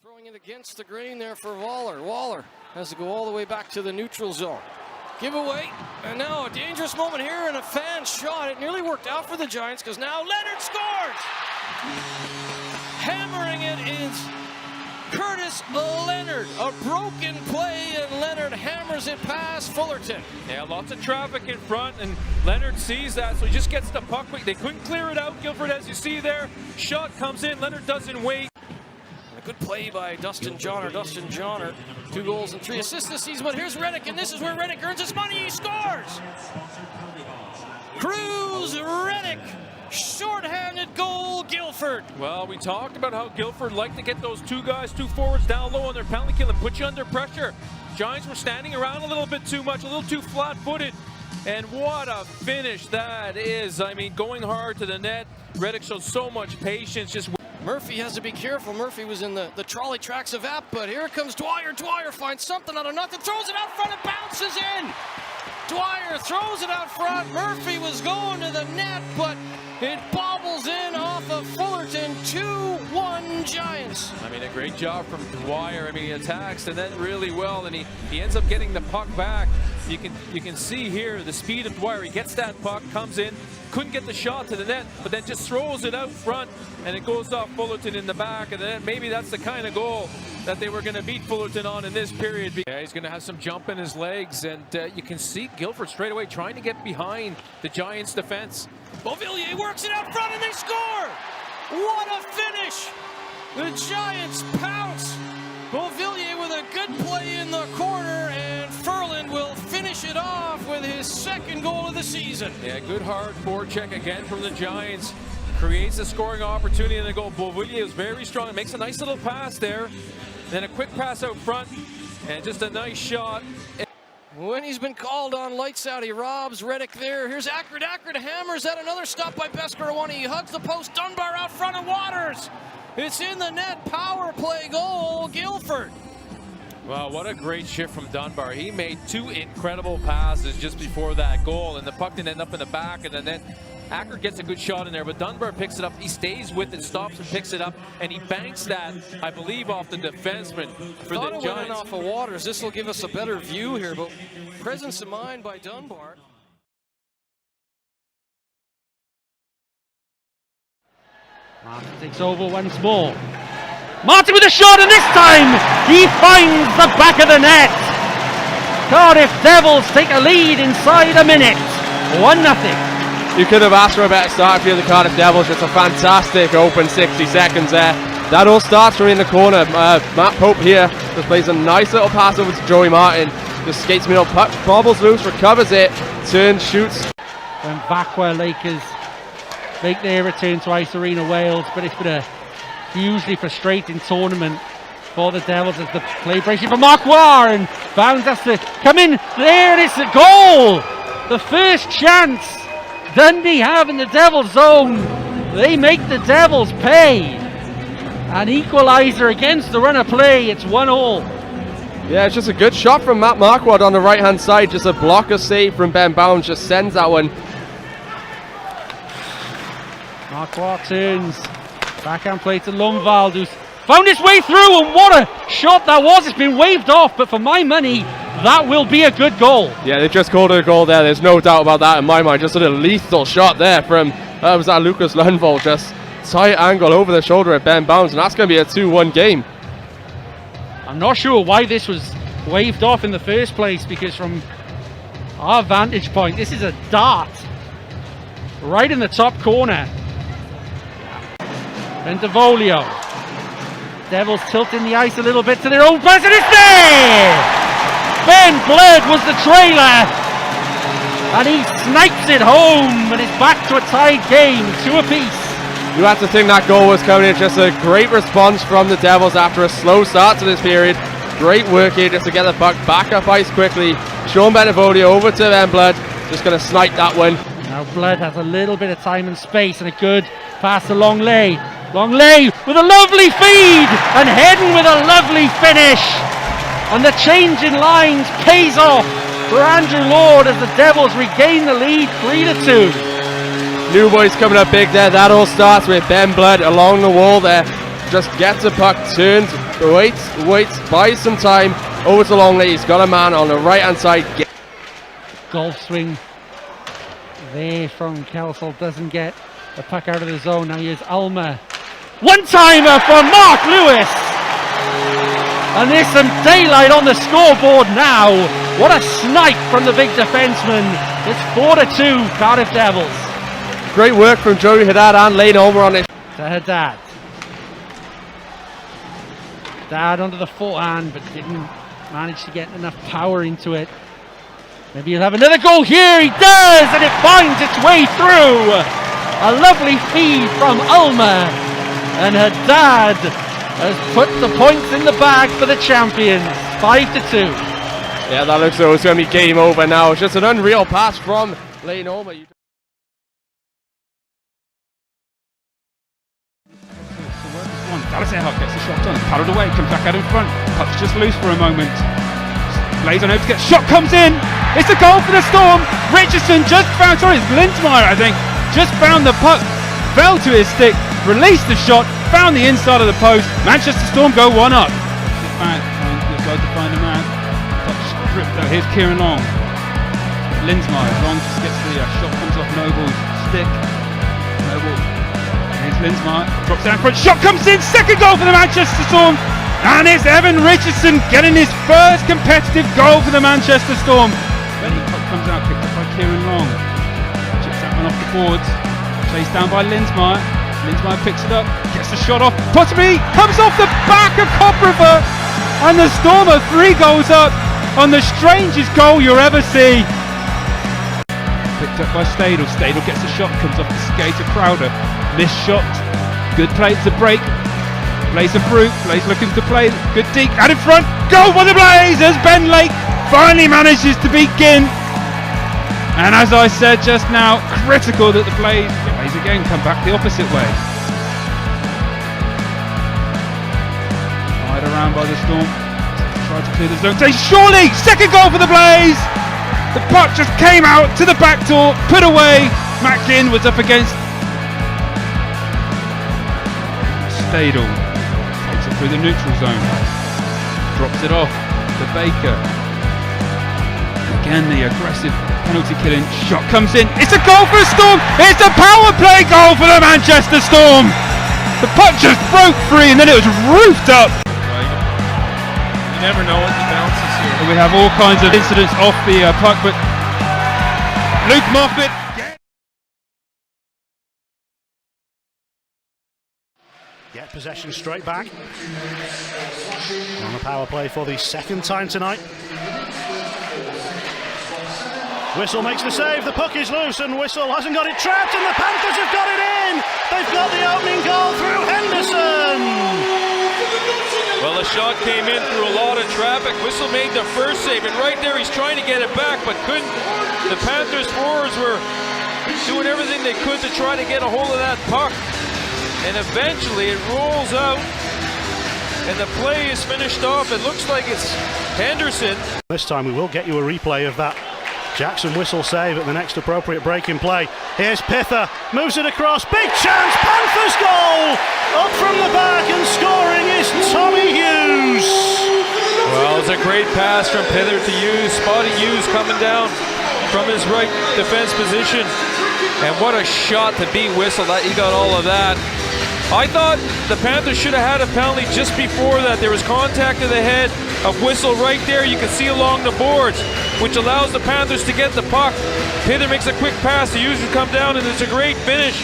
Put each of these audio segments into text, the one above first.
Throwing it against the grain there for Waller. Waller has to go all the way back to the neutral zone. Giveaway, and now a dangerous moment here, and a fan shot. It nearly worked out for the Giants because now Leonard scores! Hammering it is Curtis Leonard. A broken play, and Leonard hammers it past Fullerton. Yeah, lots of traffic in front, and Leonard sees that, so he just gets the puck quick. They couldn't clear it out. Guildford, as you see there, shot comes in. Leonard doesn't wait. Good play by Dustin Johnner. Dustin Johnner, 2 goals and 3 assists this season. But here's Reddick, and this is where Reddick earns his money. He scores! Cruise, Reddick, shorthanded goal, Guildford. Well, we talked about how Guildford liked to get those 2 forwards down low on their penalty kill and put you under pressure. Giants were standing around a little bit too much, a little too flat-footed. And what a finish that is. I mean, going hard to the net. Reddick showed so much patience. Just Murphy has to be careful. Murphy was in the trolley tracks of App, but here comes Dwyer. Dwyer finds something out of nothing, throws it out front, and bounces in. Dwyer throws it out front. Murphy was going to the net, but it bobbles in off of Fullerton. 2-1 Giants. I mean, a great job from Dwyer. I mean, he attacks the net really well, and he ends up getting the puck back. You can see here the speed of Dwyer. He gets that puck, comes in, couldn't get the shot to the net, but then just throws it out front, and it goes off Fullerton in the back of the net. Maybe that's the kind of goal that they were going to beat Fullerton on in this period. Yeah, he's going to have some jump in his legs, and you can see Guildford straight away trying to get behind the Giants' defense. Beauvillier works it out front, and they score! What a finish! The Giants pounce. Beauvillier with a good play in the corner, and Ferland will finish it off with his 2nd goal of the season. Yeah, good hard forecheck again from the Giants. Creates a scoring opportunity in the goal. Beauvillier is very strong and makes a nice little pass there. Then a quick pass out front, and just a nice shot. When he's been called on lights out, he robs Reddick there. Here's Ackert. Ackert hammers at another stop by Bescarawani. He hugs the post. Dunbar out front of Waters. It's in the net. Power play goal, Guildford. Wow, what a great shift from Dunbar. He made 2 incredible passes just before that goal, and the puck didn't end up in the back, and then Ackert gets a good shot in there, but Dunbar picks it up. He stays with it, stops and picks it up, and he banks that, I believe, off the defenseman for the Giants. Went off of Waters. This will give us a better view here, but presence of mind by Dunbar. Martin takes over once more. Martin with a shot, and this time he finds the back of the net. Cardiff Devils take a lead inside a minute. 1-0. You could have asked for a better start for the Cardiff Devils. It's a fantastic open 60 seconds there. That all starts from in the corner. Matt Pope here just plays a nice little pass over to Joey Martin. Just skates me up, bobbles loose, recovers it, turns, shoots. When Vakwa Lakers make their return to Ice Arena Wales, but it's been a hugely frustrating tournament for the Devils as the play breaks in for Marquardt, and Bounds has to come in. There it is, a goal! The first chance Dundee have in the Devils zone. They make the Devils pay. An equaliser against the run of play. It's 1-1. Yeah, it's just a good shot from Matt Marquardt on the right hand side. Just a blocker save from Ben Bounds, just sends that one. Marquardt turns. Backhand play to Lundvald, who's found his way through, and what a shot that was. It's been waved off, but for my money, that will be a good goal. Yeah, they just called it a goal there. There's no doubt about that in my mind. Just a lethal shot there from was that Lukas Lundvald. Just tight angle over the shoulder at Ben Bounds, and that's going to be a 2-1 game. I'm not sure why this was waved off in the first place, because from our vantage point, this is a dart right in the top corner. And Devolio. Devils tilting the ice a little bit to their own pass, and it's there! Ben Blood was the trailer, and he snipes it home, and it's back to a tied game, 2 apiece. You had to think that goal was coming in. Just a great response from the Devils after a slow start to this period. Great work here just to get the puck back up ice quickly. Sean Benevolio over to Ben Blood, just going to snipe that one. Now Blood has a little bit of time and space, and a good pass to Longley. Longley with a lovely feed, and Hedden with a lovely finish. And the change in lines pays off for Andrew Lord as the Devils regain the lead 3-2. New boys coming up big there. That all starts with Ben Blood along the wall there. just gets the puck, turns, waits, buys some time, over to Longley. He's got a man on the right hand side. Golf swing there from Kelsall, doesn't get the puck out of the zone. Now here's Ulmer. One-timer from Mark Lewis! And there's some daylight on the scoreboard now. What a snipe from the big defenseman. It's 4-2 Cardiff Devils. Great work from Joey Haddad and Lane Ulmer on it. To Haddad. Haddad under the forehand, but didn't manage to get enough power into it. Maybe he'll have another goal here. He does, and it finds its way through. A lovely feed from Ulmer, and Haddad has put the points in the bag for the champions. 5-2. Yeah, that looks like it's going to be game over now. It's just an unreal pass from Lane Ulmer. Dallas Earhart gets the shot done, paddled away, comes back out in front, puck's just loose for a moment. Blaze on over to get, shot comes in, it's a goal for the Storm. Richardson just found, sorry, it's Linsmayer I think, just found the puck, fell to his stick, released the shot, found the inside of the post. Manchester Storm go one up. Back, trying to find a man, puck stripped out, here's Kieran Long. Linsmayer, Long just gets the shot, comes off Noble's stick. Noble. Here's Linsmayer, drops down front, shot comes in, second goal for the Manchester Storm, and it's Evan Richardson getting his first competitive goal for the Manchester Storm. Then the puck comes out, picked up by Kieran Long, chips that one off the boards, chased down by Linsmayer. Linsmayer picks it up, gets the shot off, possibly comes off the back of Copriver, and the Storm are 3 goals up on the strangest goal you'll ever see. Picked up by Stadel. Stadel gets a shot, comes off the skate of Crowder. Missed shot. Good play to the break. Blaze of fruit. Blaze looking to play. Good deep. Out in front. Goal for the Blazers. Ben Lake finally manages to beat Ginn. And as I said just now, critical that the Blaze again come back the opposite way. Fired around by the Storm. Tried to clear the zone. Say surely! Second goal for the Blaze! The puck just came out to the back door, put away. Matt Ginn was up against Stadel. Takes it through the neutral zone. Drops it off to Baker. Again the aggressive penalty killing. Shot comes in. It's a goal for the Storm. It's a power play goal for the Manchester Storm. The puck just broke free and then it was roofed up. You never know what the bounces here. We have all kinds of incidents off the puck, but Luke Moffatt. Get possession straight back. On the power play for the second time tonight. Whistle makes the save, the puck is loose and Whistle hasn't got it trapped and the Panthers have got it in! They've got the opening goal through Henderson! Well, the shot came in through a lot of traffic. Whistle made the first save, and right there he's trying to get it back, but couldn't. The Panthers forwards were doing everything they could to try to get a hold of that puck. And eventually it rolls out, and the play is finished off. It looks like it's Henderson. This time we will get you a replay of that Jackson Whistle save at the next appropriate break in play. Here's Pither, moves it across, big chance, Panthers goal! Up from the back and scoring is Tommy Hughes! Well, it's a great pass from Pither to Hughes. Spotty Hughes coming down from his right defense position. And what a shot to beat Whistle. That he got all of that. I thought the Panthers should have had a penalty just before that. There was contact to the head of Whistle right there. You can see along the boards, which allows the Panthers to get the puck. Pither makes a quick pass to Hughes to come down, and it's a great finish.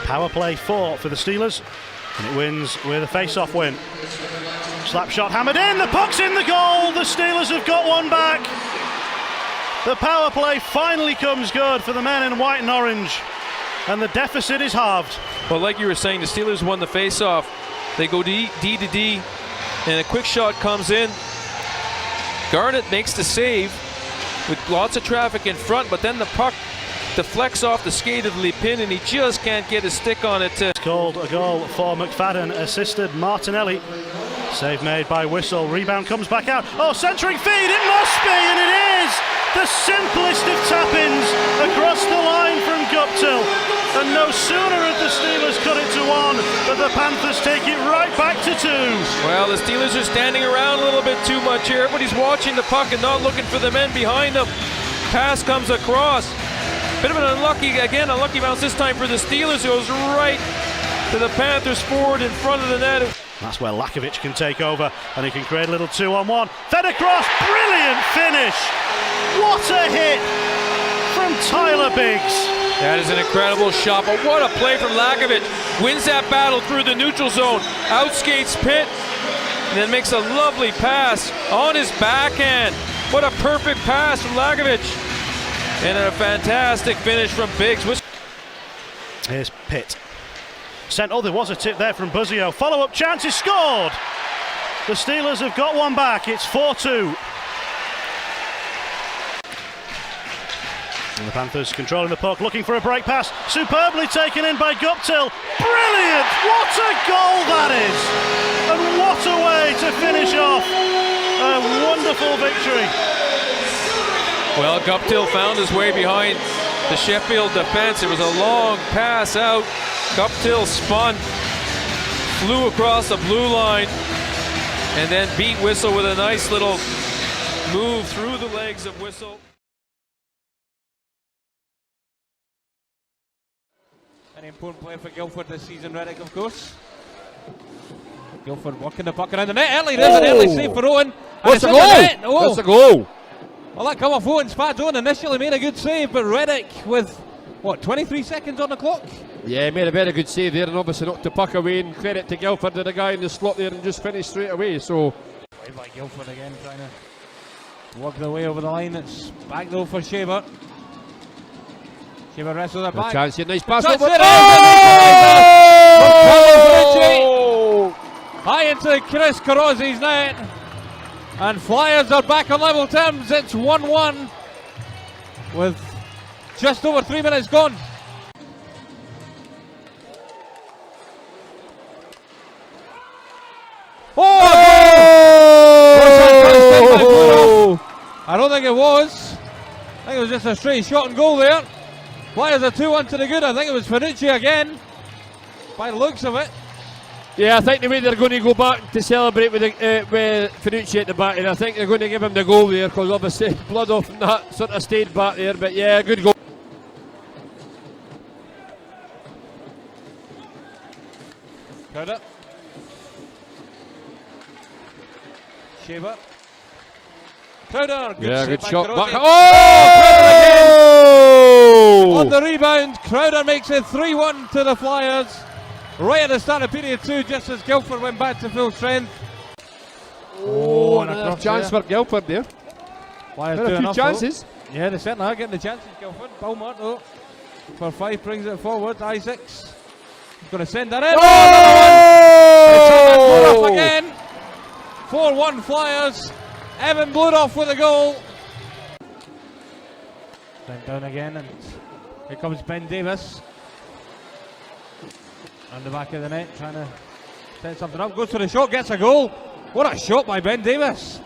Power play 4 for the Steelers, and it wins with a face-off win. Slap shot hammered in, the puck's in the goal. The Steelers have got one back. The power play finally comes good for the men in white and orange, and the deficit is halved. Well, like you were saying, the Steelers won the face-off. They go D to D, and a quick shot comes in. Garnett makes the save with lots of traffic in front, but then the puck deflects off the skate of Lipin, and he just can't get his stick on it. It's called a goal for McFadden, assisted Martinelli. Save made by Whistle, rebound comes back out. Oh, centering feed, it must be, and it is! The simplest of tap-ins across the line from Guptill. And no sooner had the Steelers cut it to 1, but the Panthers take it right back to 2. Well, the Steelers are standing around a little bit too much here. Everybody's watching the puck and not looking for the men behind them. Pass comes across. Bit of an unlucky bounce this time for the Steelers. It goes right to the Panthers forward in front of the net. That's where Lakovic can take over and he can create a little 2-on-1. Fed across, brilliant finish! What a hit from Tyler Biggs. That is an incredible shot, but what a play from Lakovic. Wins that battle through the neutral zone, outskates Pitt, and then makes a lovely pass on his backhand. What a perfect pass from Lakovic. And a fantastic finish from Biggs. Here's Pitt. There was a tip there from Buzzio. Follow-up chance is scored. The Steelers have got one back. It's 4-2. And the Panthers controlling the puck, looking for a break pass. Superbly taken in by Guptill. Brilliant! What a goal that is! And what a way to finish off a wonderful victory. Well, Guptill found his way behind the Sheffield defense. It was a long pass out. Guptill spun, flew across the blue line, and then beat Whistle with a nice little move through the legs of Whistle. An important player for Guildford this season, Reddick, of course. Guildford working the puck around the net early. There's an early save for Owen. What's the goal? What's the goal? Well, that come off Owen's pads. Owen initially made a good save, but Reddick with, what, 23 seconds on the clock? Yeah, made a very good save there and obviously knocked the puck away, and credit to Guildford and the guy in the slot there and just finished straight away. So played by Guildford again, trying to work their way over the line. It's back though for Shaver. Shaver wrestles it back. Chance here, nice pass Touch over. it Oh! High into Chris Carozzi's net. And Flyers are back on level terms. It's 1-1 with just over 3 minutes gone. Oh! I don't think it was. I think it was just a straight shot and goal there. Flyers are 2-1 to the good. I think it was Ferrucci again, by the looks of it. Yeah, I think the way they're going to go back to celebrate with Ferrucci at the back, and I think they're going to give him the goal there because obviously blood off and that sort of stayed back there. But yeah, good goal. Crowder. Shaver. Crowder. Good shot. Back. Oh! On the rebound, Crowder makes it 3-1 to the Flyers. Right at the start of period 2, just as Guildford went back to full strength. Oh, and a chance for Guildford there. Flyers a few chances. Though. Yeah, they certainly are getting the chances, Guildford. Beaumont, though, for 5 brings it forward. Isaacs is going to send that in. Oh! Again. 4-1 Flyers. Evan Bludoff with a goal. Then down again, and here comes Ben Davis. On the back of the net, trying to set something up. Goes for the shot, gets a goal. What a shot by Ben Davis.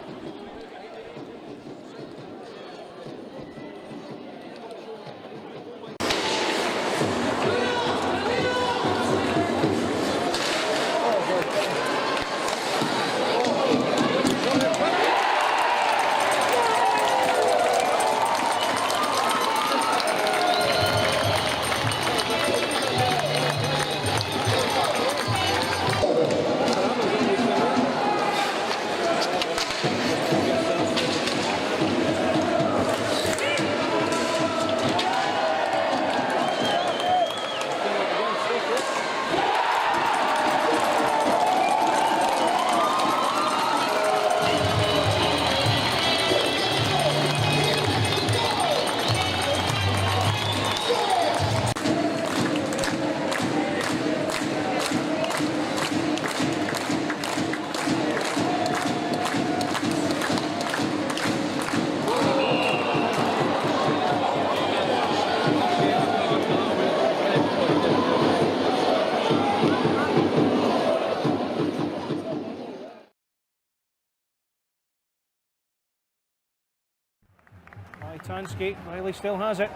Tansky, Riley still has it,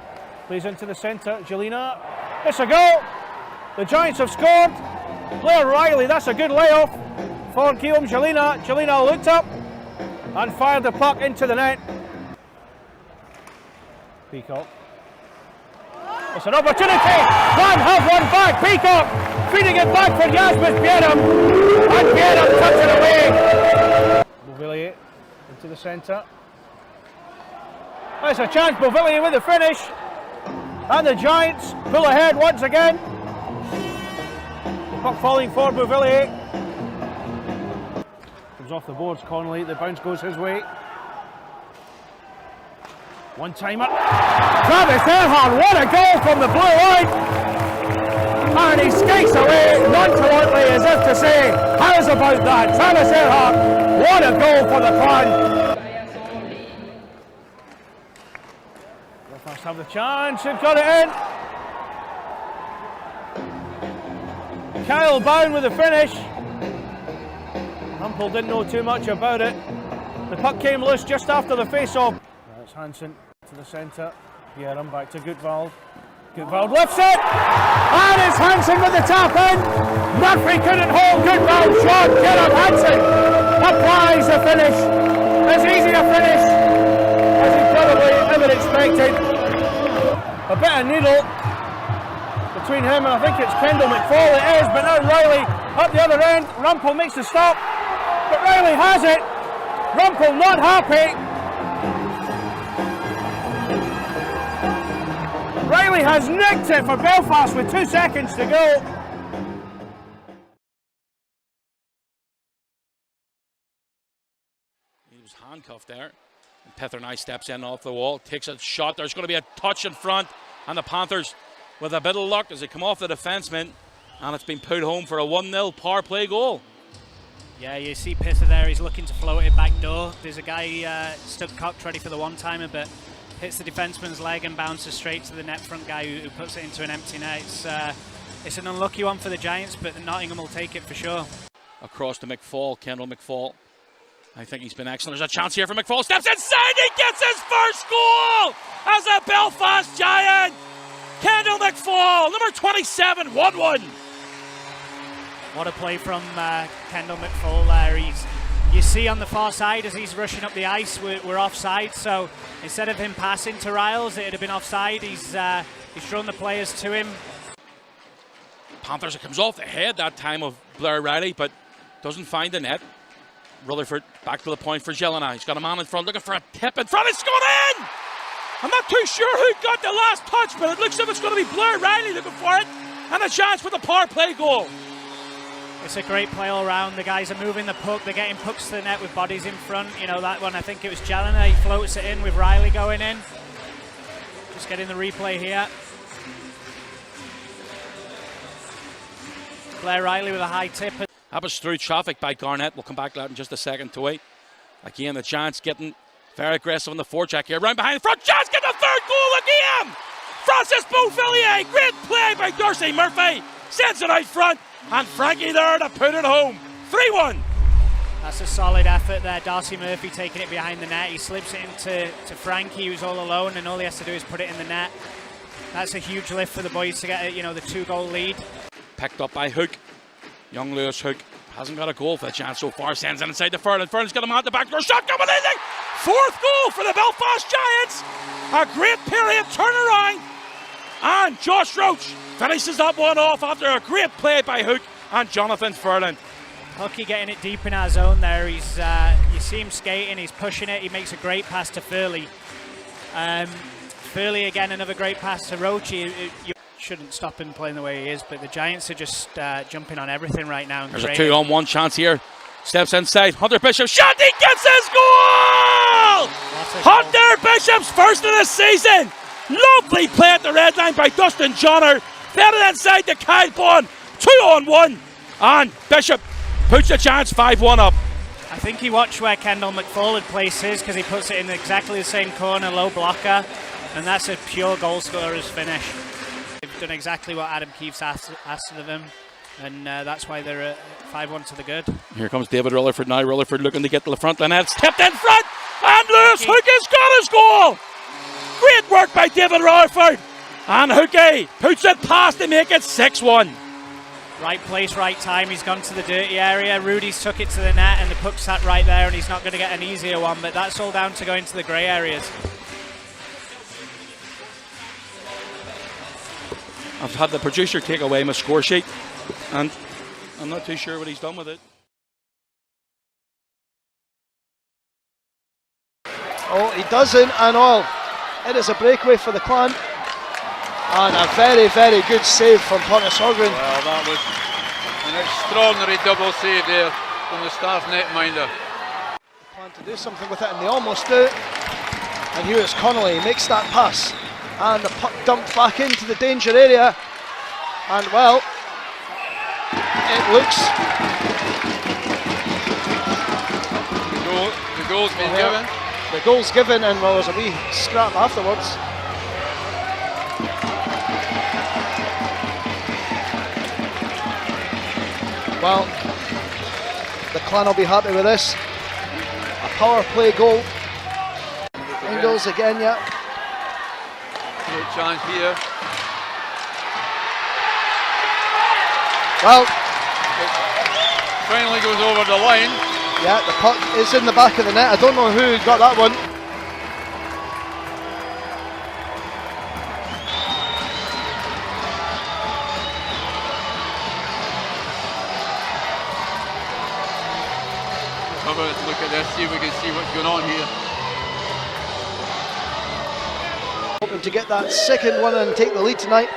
plays into the centre, Jelena, it's a goal! The Giants have scored, Blair Riley, that's a good layoff for Guillaume Jelena. Jelena looked up and fired the puck into the net. Peacock. It's an opportunity. Have one back. Peacock feeding it back for Jasmus Bjerrum. And Bjerrum tucks it away. Beauvillier into the centre. There's a chance. Beauvillier with the finish. And the Giants pull ahead once again. Puck falling for Beauvillier. Comes off the boards, Connolly. The bounce goes his way. One timer. Travis Earhart, what a goal from the blue line! And he skates away nonchalantly as if to say, how's about that? Travis Earhart, what a goal for the Clan! Belfast have the chance, they've got it in. Kyle Bown with the finish. Rumpel didn't know too much about it. The puck came loose just after the face-off. That's Hansen to the centre. Bjerrum back to Gutwald. Gutwald lifts it! And it's Hansen with the tap in! Murphy couldn't hold Gutwald's shot. Gerard Hansen applies the finish. As easy a finish as he probably ever expected. A bit of needle between him and I think it's Kendall McFall. It is, but now Riley up the other end. Rumpel makes the stop, but Riley has it. Rumpel not happy. Riley has nicked it for Belfast with 2 seconds to go. He was handcuffed there. And Petherny steps in off the wall, takes a shot. There's going to be a touch in front, and the Panthers, with a bit of luck as they come off the defenseman, and it's been put home for a 1-0 power play goal. Yeah, you see Pither there, he's looking to float it back door. There's a guy stuck cocked ready for the one-timer, but hits the defenseman's leg and bounces straight to the net front guy who puts it into an empty net. It's an unlucky one for the Giants, but Nottingham will take it for sure. Across to McFall, Kendall McFall. I think he's been excellent. There's a chance here for McFall. Steps inside, he gets his first goal as a Belfast Giant. Kendall McFall, number 27, 1-1. What a play from Kendall McFall there. You see on the far side as he's rushing up the ice, we're offside, so instead of him passing to Riles, it would have been offside. He's drawn the players to him. Panthers, it comes off the head that time of Blair Riley, but doesn't find the net. Rutherford back to the point for Jelena. He's got a man in front looking for a tip in front. It's gone in! I'm not too sure who got the last touch, but it looks as if it's going to be Blair Riley looking for it. And a chance for the power play goal. It's a great play all round. The guys are moving the puck. They're getting pucks to the net with bodies in front. You know, that one, I think it was Jelena. He floats it in with Riley going in. Just getting the replay here. Blair Riley with a high tip. That was through traffic by Garnett. We'll come back to that in just a second to wait. Again, the Giants getting very aggressive on the forecheck here. Round behind the front. Giants get the third goal again! Francis Beauvillier. Great play by Darcy Murphy. Sends it out front. And Frankie there to put it home. 3-1. That's a solid effort there. Darcy Murphy taking it behind the net. He slips it into Frankie, who's all alone, and all he has to do is put it in the net. That's a huge lift for the boys to get, the 2-goal lead. Picked up by Hook. Young Lewis Hook hasn't got a goal for the Giants so far. Sends it inside the Ferland. Ferland's got him at the back door. Shot coming in. Fourth goal for the Belfast Giants. A great period turnaround. And Josh Roach finishes that one off after a great play by Hook and Jonathan Ferland. Hooky getting it deep in our zone there. You see him skating, he's pushing it. He makes a great pass to Furley. Furley again, another great pass to Roach. You shouldn't stop him playing the way he is, but the Giants are just jumping on everything right now. There's a 2-on-1 chance here. Steps inside. Hunter Bishop shot. He gets his goal! Hunter Bishop's first of the season. Lovely play at the red line by Dustin Johnner. Fed it inside to Kyle Bond. 2-on-1. And Bishop puts the Giants 5-1 up. I think he watched where Kendall McFall had placed his because he puts it in exactly the same corner, low blocker. And that's a pure goal scorer's finish. They've done exactly what Adam Keefe's asked of them. And that's why they're 5-1 to the good. Here comes David Rutherford now. Rutherford looking to get to the front line. It's tipped in front. And Lewis Hook has got his goal. Great work by David Rutherford. And Hookie puts it past to make it 6-1. Right place, right time. He's gone to the dirty area. Rudy's took it to the net and the puck sat right there, and he's not going to get an easier one, but that's all down to going to the grey areas. I've had the producer take away my score sheet, and I'm not too sure what he's done with it. Oh, he doesn't, and all. It is a breakaway for the Clan. And a very, very good save from Pontus Hogren. Well, that was an extraordinary double save there from the Stars netminder. They plan to do something with it, and they almost do. And here is Connolly, he makes that pass. And the puck dumped back into the danger area. And well, it looks... The goal's been given. The goal's given, and well, there's a wee scrap afterwards. Well, the Clan will be happy with this. A power play goal. Ingles again, yeah. Great chance here. Well, it finally goes over the line. Yeah, the puck is in the back of the net. I don't know who got that one. Have a look at this, see if we can see what's going on here. Hoping to get that second one and take the lead tonight.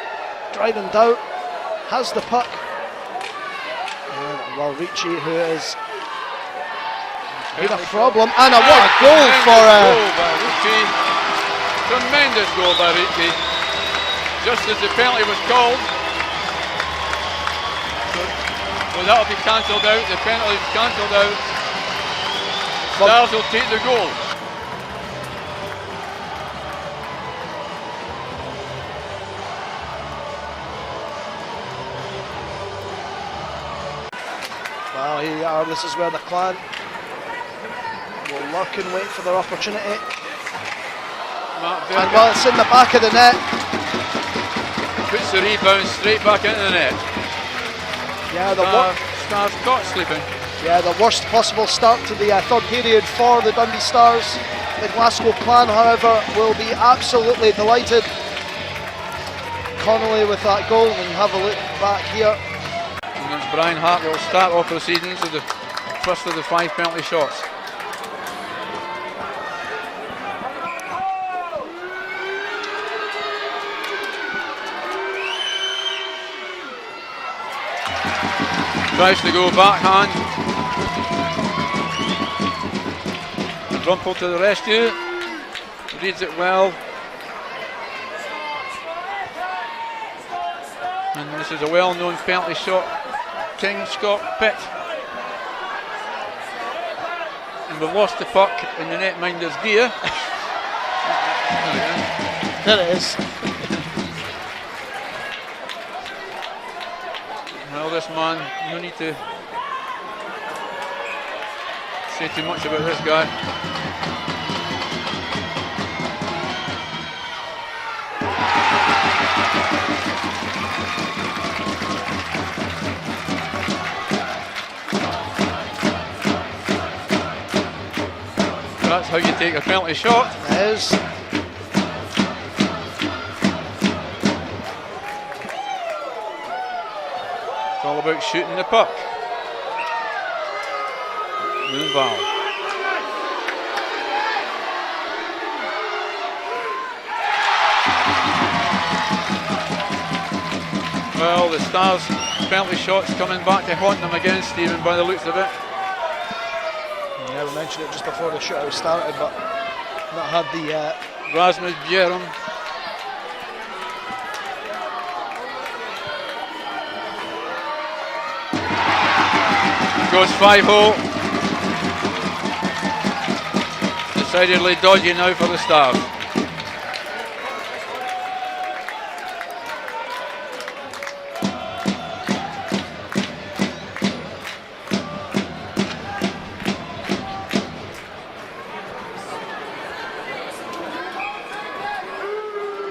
Dryden Dow has the puck. And well, Ricci, who is been a problem, and a what a goal for Ricci. Tremendous goal by Ricci. Just as the penalty was called. Well, that'll be cancelled out. The penalty is cancelled out. Stars will take the goal. Well, here you are. This is where the Clan will lurk and wait for their opportunity. And well, it's in the back of the net. Puts the rebound straight back into the net. Yeah, Stars caught sleeping. Yeah, the worst possible start to the third period for the Dundee Stars. The Glasgow Clan, however, will be absolutely delighted. Connolly with that goal, and have a look back here. And it's Brian Hart will start off proceedings with the first of the 5 penalty shots. Tries to go backhand. Rumpel to the rescue. Reads it well. And this is a well-known penalty shot. King Scott Pitt. And we've lost the puck in the netminder's gear. There it is. Well, this man, no need to say too much about this guy. That's how you take a penalty shot. It is. It's all about shooting the puck. Lundvald. Well, the Stars' penalty shots coming back to haunt them again, Stephen, by the looks of it. Yeah, we mentioned it just before the shootout started, but not had the... Rasmus Bjerum. Goes 5-0. Decidedly dodgy now for the Stars.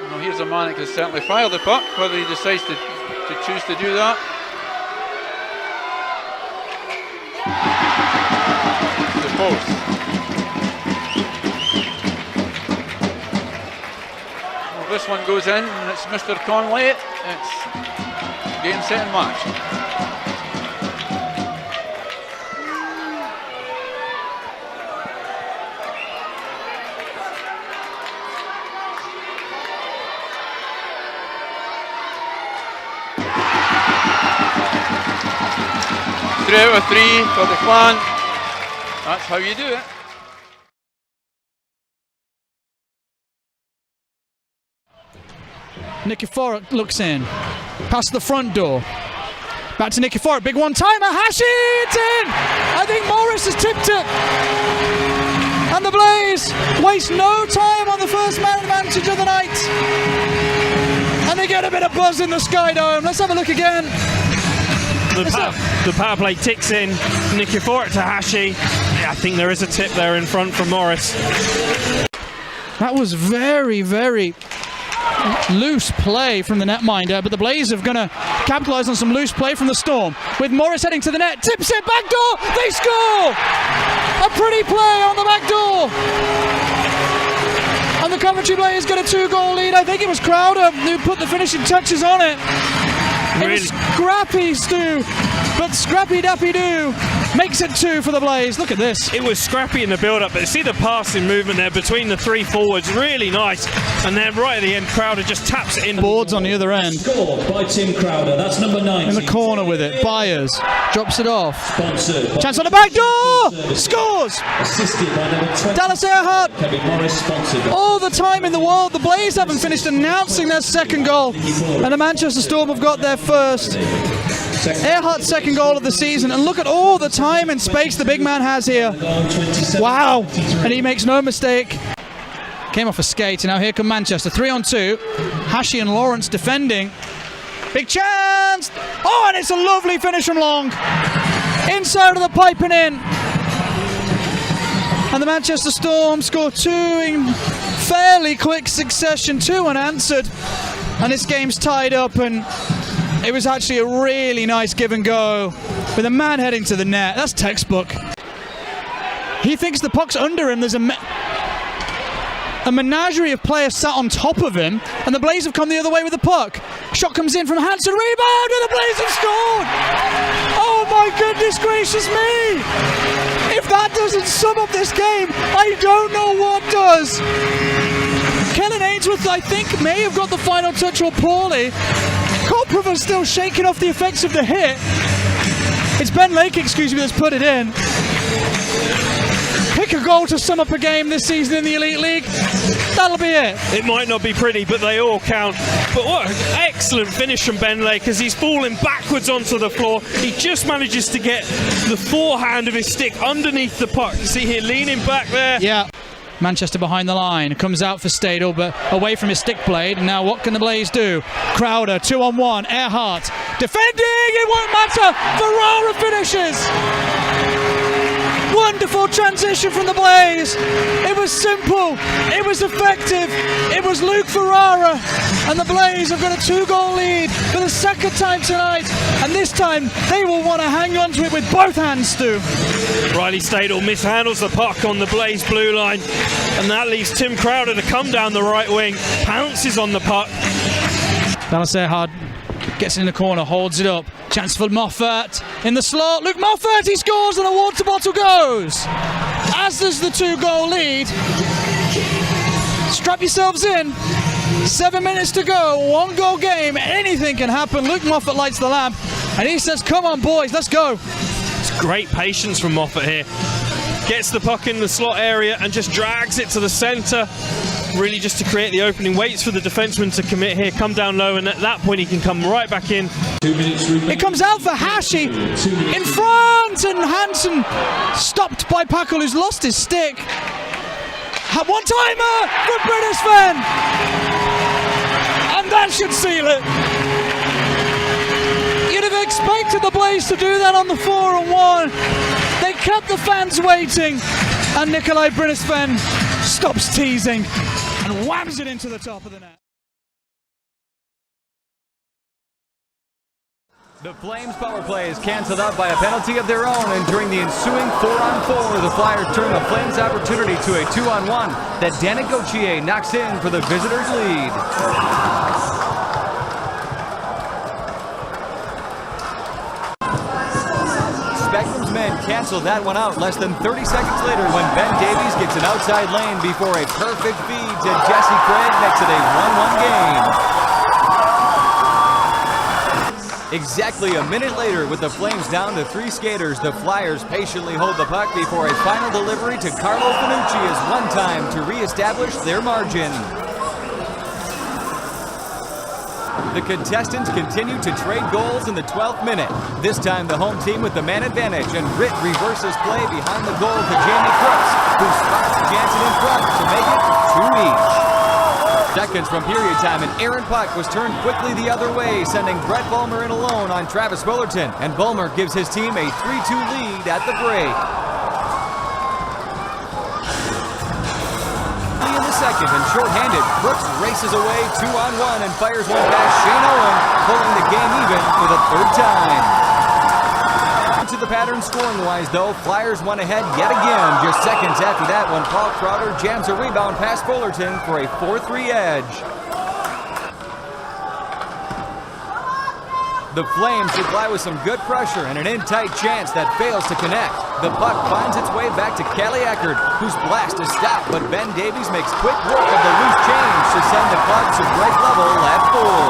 Well, here's a man that can certainly fire the puck, whether he decides to choose to do that. The post. Well, this one goes in, and it's Mr. Conley. It's game, set, and match. Out of 3 for the clan. That's how you do it. Nikiforuk looks in, past the front door, back to Nikiforuk, big one-timer, Hashi, it's in! I think Morris has tipped it. And the Blaze waste no time on the first man advantage of the night. And they get a bit of buzz in the Sky Dome. Let's have a look again. The power play ticks in. Nikiforuk to Hashi. Yeah, I think there is a tip there in front from Morris. That was very, very loose play from the netminder, but the Blaze are going to capitalise on some loose play from the Storm. With Morris heading to the net, tips it, back door, they score! A pretty play on the back door. And the Coventry Blaze got a 2-goal lead. I think it was Crowder who put the finishing touches on it. It was scrappy, Stu, but scrappy dappy do makes it 2 for the Blaze. Look at this. It was scrappy in the build-up, but see the passing movement there between the 3 forwards, really nice. And then right at the end, Crowder just taps it in. Boards on the other end. Scored by Tim Crowder, that's number 9. In the corner with it, Byers drops it off. Sponsored. Chance on the back door! Scores! Assisted by number 20. Dallas Earhart. Kevin Morris sponsored. All the time in the world, the Blaze haven't finished announcing their second goal. And the Manchester Storm have got their first. Earhart's second goal of the season, and look at all the time and space the big man has here. Wow, and he makes no mistake. Came off a skate, and now here come Manchester, 3-on-2. Hashi and Lawrence defending. Big chance! Oh, and it's a lovely finish from Long. Inside of the pipe and in. And the Manchester Storm score 2 in fairly quick succession, 2 unanswered. And this game's tied up, and it was actually a really nice give and go with a man heading to the net. That's textbook. He thinks the puck's under him. There's a menagerie of players sat on top of him, and the Blaze have come the other way with the puck. Shot comes in from Hansen, rebound, and the Blaze have scored! Oh my goodness gracious me! If that doesn't sum up this game, I don't know what does. Kellen Ainsworth, I think, may have got the final touch, or poorly. Koprova's still shaking off the effects of the hit. It's Ben Lake, excuse me, that's put it in. Pick a goal to sum up a game this season in the Elite League. That'll be it. It might not be pretty, but they all count. But what an excellent finish from Ben Lake as he's falling backwards onto the floor. He just manages to get the forehand of his stick underneath the puck. You see here, leaning back there. Yeah. Manchester behind the line, comes out for Stadel, but away from his stick blade. And now what can the Blaze do? Crowder, 2-on-1, Earhart, defending, it won't matter, Ferrara finishes! Wonderful transition from the Blaze. It was simple, it was effective, it was Luke Ferrara, and the Blaze have got a 2-goal lead for the second time tonight, and this time they will want to hang on to it with both hands, Stu. Riley Stadel mishandles the puck on the Blaze blue line, and that leaves Tim Crowder to come down the right wing, pounces on the puck. Dallas Earhart gets in the corner, holds it up. Chance for Moffatt in the slot. Luke Moffatt, he scores, and the water bottle goes. As does the 2-goal lead. Strap yourselves in. 7 minutes to go. 1-goal game. Anything can happen. Luke Moffatt lights the lamp, and he says, "Come on, boys, let's go." It's great patience from Moffatt here. Gets the puck in the slot area and just drags it to the centre. Really just to create the opening, waits for the defenseman to commit here, come down low, and at that point he can come right back in. 2 minutes remaining. It comes out for Hashi in front, and Hansen stopped by Packle, who's lost his stick. One-timer for British Fan, and that should seal it. You'd have expected the Blaze to do that on the 4-on-1. They kept the fans waiting, and Nikolai Brinisfen stops teasing and whams it into the top of the net. The Flames' power play is cancelled out by a penalty of their own, and during the ensuing 4-on-4, the Flyers turn the Flames' opportunity to a 2-on-1 that Danik Gauthier knocks in for the visitors' lead. Spectrum's men cancel that one out less than 30 seconds later when Ben Davies gets an outside lane before a perfect feed to Jesse Craig makes it a 1-1 game. Exactly a minute later, with the Flames down to 3 skaters, the Flyers patiently hold the puck before a final delivery to Carlo Finucci is one time to re-establish their margin. The contestants continue to trade goals in the 12th minute. This time the home team with the man advantage, and Ritt reverses play behind the goal to Jamie Crooks, who spots Jansen in front to make it 2 each. Seconds from period time, and Aaron Puck was turned quickly the other way, sending Brett Bulmer in alone on Travis Fullerton, and Bulmer gives his team a 3-2 lead at the break. In the second, and short-handed, Crooks races away 2-on-1 and fires one past Shane Owen, pulling the game even for the 3rd time. To the pattern scoring-wise, though, Flyers went ahead yet again just seconds after that when Paul Crowder jams a rebound past Fullerton for a 4-3 edge. The Flames reply with some good pressure and an in-tight chance that fails to connect. The puck finds its way back to Callie Eckert, whose blast is stopped, but Ben Davies makes quick work of the loose change to send the puck to break level at full.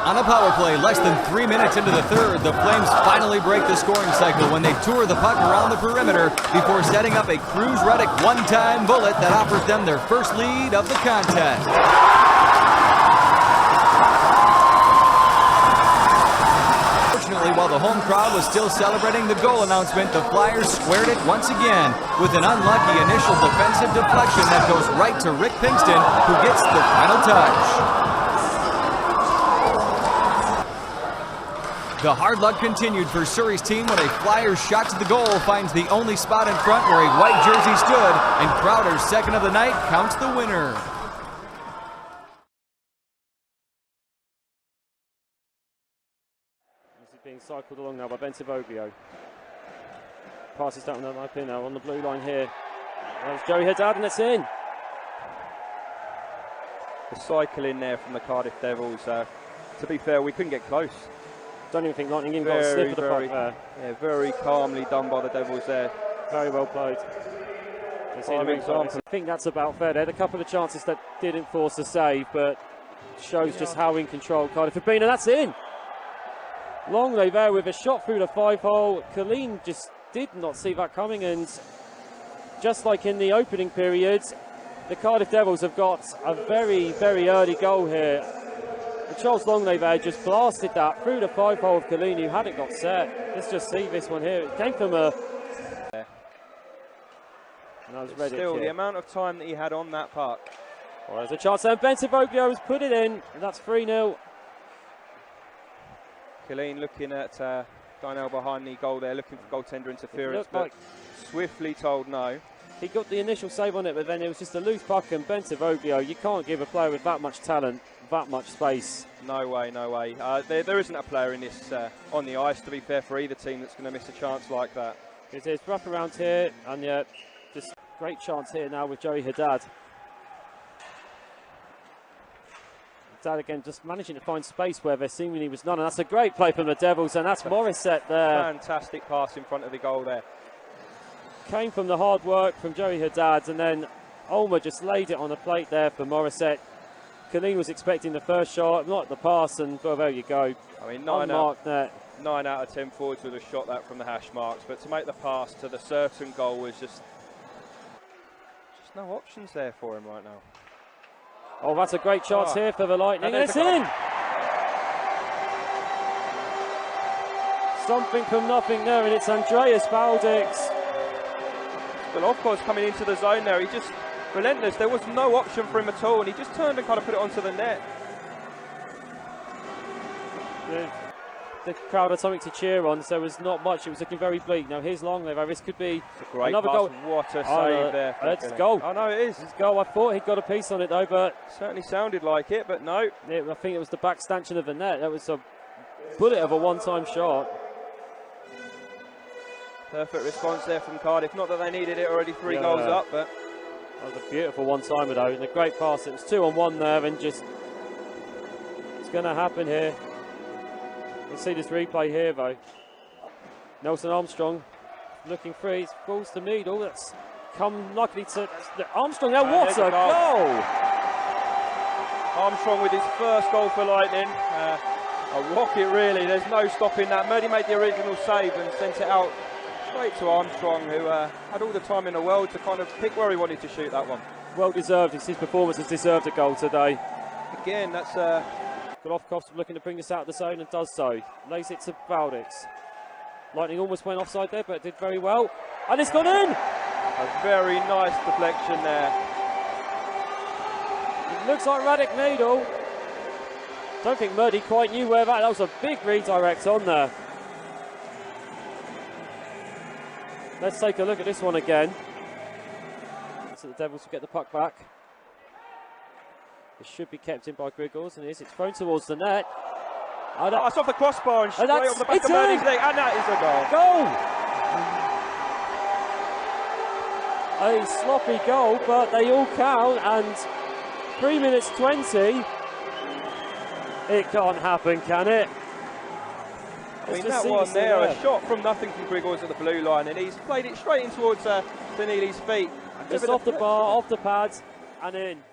On a power play, less than 3 minutes into the third, the Flames finally break the scoring cycle when they tour the puck around the perimeter before setting up a Cruise Reddick one-time bullet that offers them their first lead of the contest. Fortunately, while the home crowd was still celebrating the goal announcement, the Flyers squared it once again with an unlucky initial defensive deflection that goes right to Rick Pinkston, who gets the final touch. The hard luck continued for Surrey's team when a Flyers shot to the goal finds the only spot in front where a white jersey stood, and Crowder's second of the night counts the winner. This is being cycled along now by Bentivoglio. Passes down the line now on the blue line here. There's Joey Haddad, and it's in. The cycle in there from the Cardiff Devils. To be fair, we couldn't get close. Don't even think Nottingham got a sniff of the puck there. Yeah, very calmly done by the Devils there. Very well played. I think that's about fair. They had a couple of chances that didn't force a save, but shows just how in control Cardiff have been, and that's in. Longley there with a shot through the 5-hole. Colleen just did not see that coming, and just like in the opening period, the Cardiff Devils have got a very, very early goal here. Charles Longley there just blasted that through the 5-hole of Colleen, who hadn't got set. Let's just see this one here. It came from a... And that was Reddick still, here. the amount of time that he had on that puck. Well, there's a chance there. Bentivoglio has put it in, and that's 3-0. Colleen looking at Donnell behind the goal there, looking for goaltender interference, but like swiftly told no. He got the initial save on it, but then it was just a loose puck, and Bentivoglio, you can't give a player with that much talent that much space. No way, no way. There isn't a player in this on the ice, to be fair, for either team that's going to miss a chance like that. It is wrap around here, and yeah, just great chance here now with Joey Haddad. Haddad again just managing to find space where there seemingly was none, and that's a great play from the Devils, and that's Morissette there. Fantastic pass in front of the goal there. Came from the hard work from Joey Haddad, and then Ulmer just laid it on the plate there for Morissette. Colleen was expecting the first shot, not the pass, and well, there you go. I mean, 9 out of 10 forwards would have shot that from the hash marks, but to make the pass to the certain goal was just no options there for him right now. Oh, that's a great chance here for the Lightning, and it's in! Something from nothing there, and it's Andreas Valdix. Golovkov's coming into the zone there, he just relentless. There was no option for him at all, and he just turned and kind of put it onto the net. the crowd had something to cheer on, so there was not much. It was looking very bleak. Now here's Longley. This could be Great another pass. goal. What a save there. It's a goal. Oh no, it is. It's a goal. I thought he'd got a piece on it though, but certainly sounded like it, but no. Yeah, I think it was the back stanchion of the net. That was a bullet of a one-time shot. Perfect response there from Cardiff. Not that they needed it, already 3 goals up, but that was a beautiful one-timer though, and a great pass. It was 2-on-1 there, and just it's going to happen here. Let's see this replay here though. Nelson Armstrong looking free, it falls to Needle. That's come likely to Armstrong. Now what a goal! Armstrong with his first goal for Lightning. A rocket really, there's no stopping that. Murdy made the original save and sent it out straight to Armstrong, who had all the time in the world to kind of pick where he wanted to shoot that one. Well deserved. His performance has deserved a goal today. Again, that's Golovkov's looking to bring this out of the zone and does so. Lays it to Valdix. Lightning almost went offside there, but it did very well. And it's gone in! A very nice deflection there. It looks like Reddick Needle. Don't think Murdy quite knew where that was a big redirect on there. Let's take a look at this one again. So the Devils will get the puck back. It should be kept in by Griggles, and it's thrown towards the net. It's off the crossbar and straight off the back of Murdy's leg, and that is a goal! A sloppy goal, but they all count, and 3 minutes 20. It can't happen, can it? I mean, that one there, a shot from nothing from Griggles at the blue line, and he's played it straight in towards Neely's feet. Just off the bar, off the pads, and in.